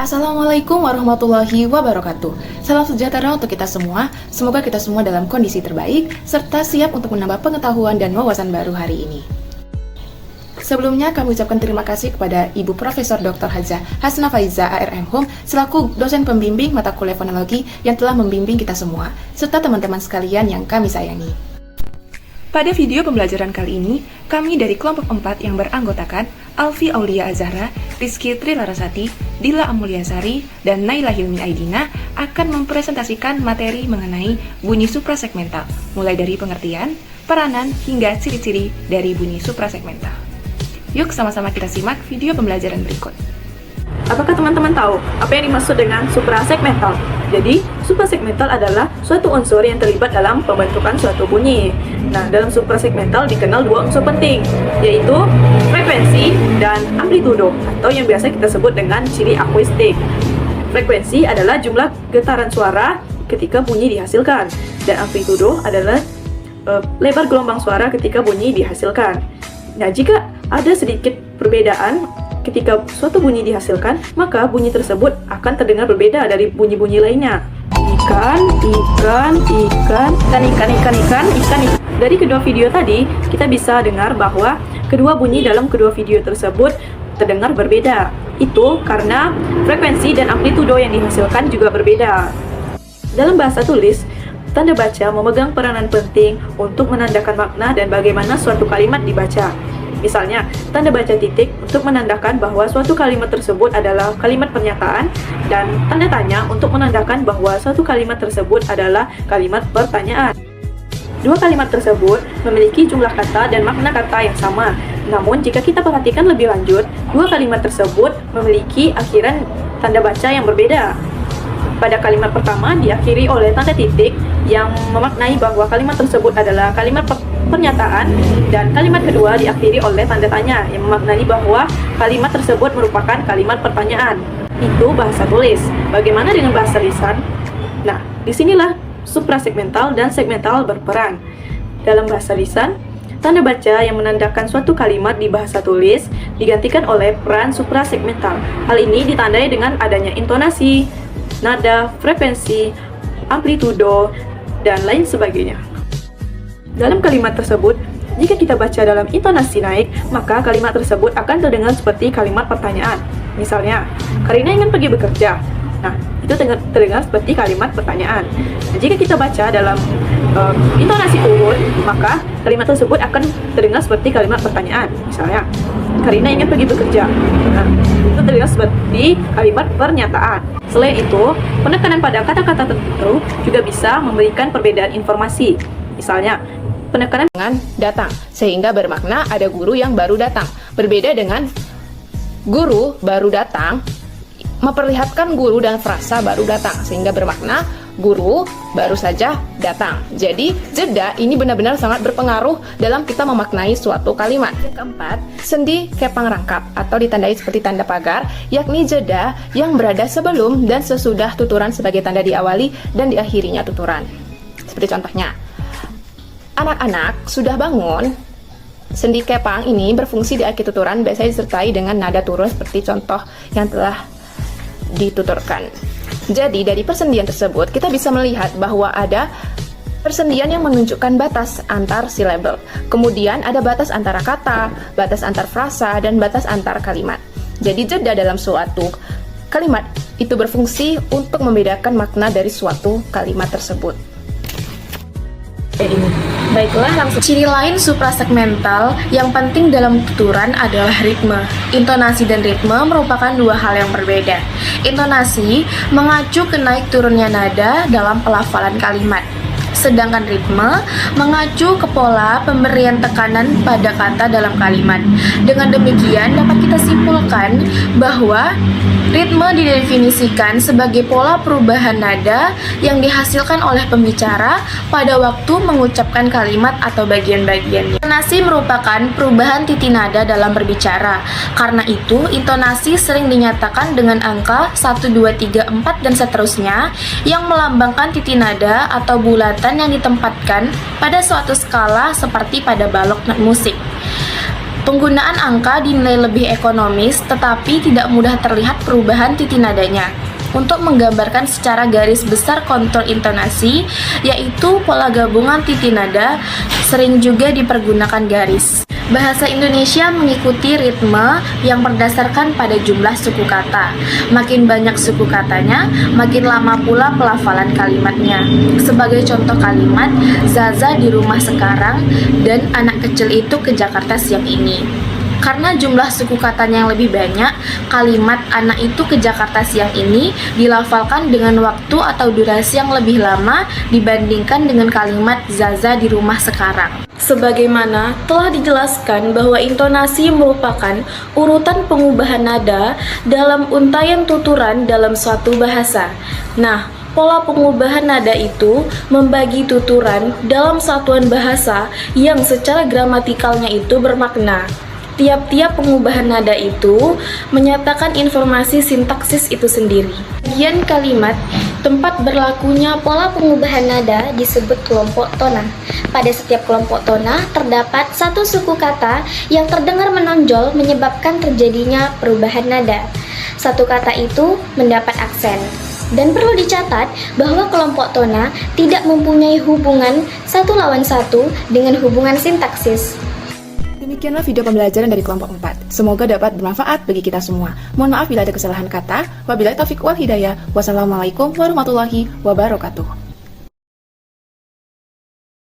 Assalamualaikum warahmatullahi wabarakatuh. Salam sejahtera untuk kita semua. Semoga kita semua dalam kondisi terbaik serta siap untuk menambah pengetahuan dan wawasan baru hari ini. Sebelumnya kami ucapkan terima kasih kepada Ibu Profesor Dr. Hajah Hasna Faiza ARM Hum selaku dosen pembimbing mata kuliah fonologi yang telah membimbing kita semua, serta teman-teman sekalian yang kami sayangi. Pada video pembelajaran kali ini, kami dari kelompok 4 yang beranggotakan Alfi Aulia Azhara, Rizky Tri Larasati, Dila Amuliasari, dan Naila Hilmi Aidina akan mempresentasikan materi mengenai bunyi suprasegmental, mulai dari pengertian, peranan, hingga ciri-ciri dari bunyi suprasegmental. Yuk sama-sama kita simak video pembelajaran berikut. Apakah teman-teman tahu apa yang dimaksud dengan suprasegmental? Jadi, suprasegmental adalah suatu unsur yang terlibat dalam pembentukan suatu bunyi. Nah, dalam suprasegmental dikenal dua unsur penting, yaitu frekuensi dan amplitudo, atau yang biasa kita sebut dengan ciri akustik. Frekuensi adalah jumlah getaran suara ketika bunyi dihasilkan, dan amplitudo adalah lebar gelombang suara ketika bunyi dihasilkan. Nah, jika ada sedikit perbedaan ketika suatu bunyi dihasilkan, maka bunyi tersebut akan terdengar berbeda dari bunyi-bunyi lainnya. Ikan. Dari kedua video tadi, kita bisa dengar bahwa kedua bunyi dalam kedua video tersebut terdengar berbeda. Itu karena frekuensi dan amplitudo yang dihasilkan juga berbeda. Dalam bahasa tulis, tanda baca memegang peranan penting untuk menandakan makna dan bagaimana suatu kalimat dibaca. Misalnya, tanda baca titik untuk menandakan bahwa suatu kalimat tersebut adalah kalimat pernyataan, dan tanda tanya untuk menandakan bahwa suatu kalimat tersebut adalah kalimat pertanyaan. Dua kalimat tersebut memiliki jumlah kata dan makna kata yang sama. Namun, jika kita perhatikan lebih lanjut, dua kalimat tersebut memiliki akhiran tanda baca yang berbeda. Pada kalimat pertama diakhiri oleh tanda titik yang memaknai bahwa kalimat tersebut adalah kalimat pernyataan, dan kalimat kedua diakhiri oleh tanda tanya yang memaknai bahwa kalimat tersebut merupakan kalimat pertanyaan. Itu bahasa tulis. Bagaimana dengan bahasa lisan? Nah, disinilah suprasegmental dan segmental berperan. Dalam bahasa lisan, tanda baca yang menandakan suatu kalimat di bahasa tulis digantikan oleh peran suprasegmental. Hal ini ditandai dengan adanya intonasi, nada, frekuensi, amplitudo, dan lain sebagainya. Dalam kalimat tersebut, jika kita baca dalam intonasi naik, maka kalimat tersebut akan terdengar seperti kalimat pertanyaan. Misalnya, Karina ingin pergi bekerja. Nah, itu terdengar seperti kalimat pertanyaan. Dan jika kita baca dalam intonasi turun, maka kalimat tersebut akan terdengar seperti kalimat pertanyaan. Misalnya, Karina ingin pergi bekerja. Nah, itu terdengar seperti kalimat pernyataan. Selain itu, penekanan pada kata-kata tertentu juga bisa memberikan perbedaan informasi. Misalnya, penekanan Dengan datang, sehingga bermakna ada guru yang baru datang. Berbeda dengan guru baru datang, memperlihatkan guru dan frasa baru datang, sehingga bermakna guru baru saja datang. Jadi, jeda ini benar-benar sangat berpengaruh dalam kita memaknai suatu kalimat. Yang keempat, sendi kepang rangkap atau ditandai seperti tanda pagar, yakni jeda yang berada sebelum dan sesudah tuturan sebagai tanda diawali dan diakhirinya tuturan. Seperti contohnya, anak-anak sudah bangun. Sendi kepang ini berfungsi di akhir tuturan, biasanya disertai dengan nada turun seperti contoh yang telah dituturkan. Jadi dari persendian tersebut kita bisa melihat bahwa ada persendian yang menunjukkan batas antar silabel. Kemudian ada batas antara kata, batas antar frasa, dan batas antar kalimat. Jadi jeda dalam suatu kalimat itu berfungsi untuk membedakan makna dari suatu kalimat tersebut. Baiklah, langsung. Ciri lain suprasegmental yang penting dalam tuturan adalah ritme. Intonasi dan ritme merupakan dua hal yang berbeda. Intonasi mengacu ke naik turunnya nada dalam pelafalan kalimat. Sedangkan ritme mengacu ke pola pemberian tekanan pada kata dalam kalimat. Dengan demikian dapat kita simpulkan bahwa ritme didefinisikan sebagai pola perubahan nada yang dihasilkan oleh pembicara pada waktu mengucapkan kalimat atau bagian-bagiannya. Intonasi merupakan perubahan titik nada dalam berbicara. Karena itu, intonasi sering dinyatakan dengan angka 1, 2, 3, 4, dan seterusnya yang melambangkan titik nada atau bulatan yang ditempatkan pada suatu skala seperti pada balok not musik. Penggunaan angka dinilai lebih ekonomis, tetapi tidak mudah terlihat perubahan titik nadanya. Untuk menggambarkan secara garis besar kontur intonasi, yaitu pola gabungan titik nada, sering juga dipergunakan garis. Bahasa Indonesia mengikuti ritme yang berdasarkan pada jumlah suku kata. Makin banyak suku katanya, makin lama pula pelafalan kalimatnya. Sebagai contoh kalimat, Zaza di rumah sekarang dan anak kecil itu ke Jakarta siang ini. Karena jumlah suku katanya yang lebih banyak, kalimat anak itu ke Jakarta siang ini dilafalkan dengan waktu atau durasi yang lebih lama dibandingkan dengan kalimat Zaza di rumah sekarang. Sebagaimana telah dijelaskan bahwa intonasi merupakan urutan pengubahan nada dalam untaian tuturan dalam suatu bahasa. Nah, pola pengubahan nada itu membagi tuturan dalam satuan bahasa yang secara gramatikalnya itu bermakna. Tiap-tiap pengubahan nada itu menyatakan informasi sintaksis itu sendiri. Bagian kalimat, tempat berlakunya pola pengubahan nada disebut kelompok tona. Pada setiap kelompok tona terdapat satu suku kata yang terdengar menonjol menyebabkan terjadinya perubahan nada. Satu kata itu mendapat aksen. Dan perlu dicatat bahwa kelompok tona tidak mempunyai hubungan satu lawan satu dengan hubungan sintaksis. Demikianlah video pembelajaran dari kelompok 4. Semoga dapat bermanfaat bagi kita semua. Mohon maaf bila ada kesalahan kata. Wabillahi taufiq wal hidayah. Wassalamualaikum warahmatullahi wabarakatuh.